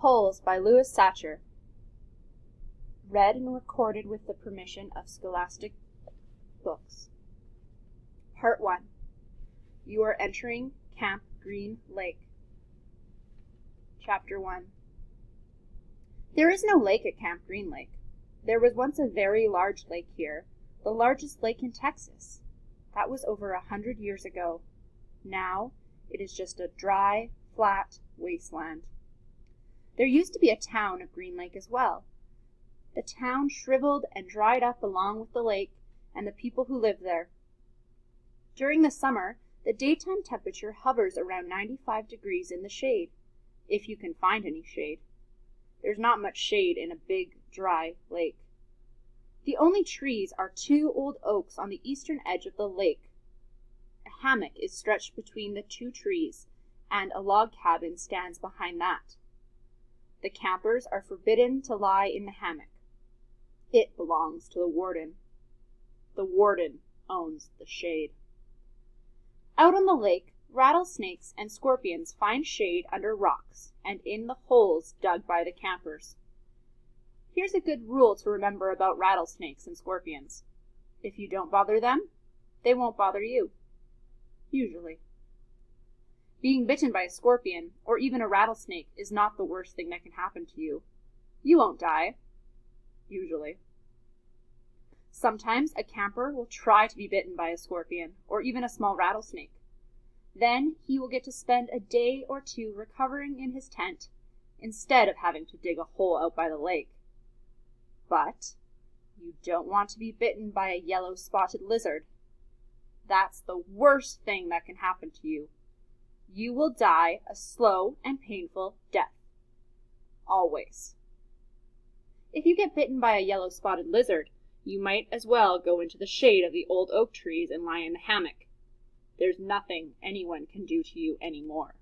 Holes by Louis Satcher. Read and recorded with the permission of Scholastic Books. Part 1. You are entering Camp Green Lake. Chapter 1. There is no lake at Camp Green Lake. There was once a very large lake here, the largest lake in Texas. That was over 100 years ago. Now it is just a dry, flat wasteland. There used to be a town of Green Lake as well. The town shriveled and dried up along with the lake and the people who lived there. During the summer, the daytime temperature hovers around 95 degrees in the shade, if you can find any shade. There's not much shade in a big, dry lake. The only trees are 2 old oaks on the eastern edge of the lake. A hammock is stretched between the 2 trees, and a log cabin stands behind that. The campers are forbidden to lie in the hammock. It belongs to the warden. The warden owns the shade. Out on the lake, rattlesnakes and scorpions find shade under rocks and in the holes dug by the campers. Here's a good rule to remember about rattlesnakes and scorpions. If you don't bother them, they won't bother you. Usually. Being bitten by a scorpion or even a rattlesnake is not the worst thing that can happen to you. You won't die. Usually. Sometimes a camper will try to be bitten by a scorpion or even a small rattlesnake. Then he will get to spend a day or 2 recovering in his tent instead of having to dig a hole out by the lake. But you don't want to be bitten by a yellow-spotted lizard. That's the worst thing that can happen to you. You will die a slow and painful death. Always. If you get bitten by a yellow-spotted lizard, you might as well go into the shade of the old oak trees and lie in the hammock. There's nothing anyone can do to you anymore.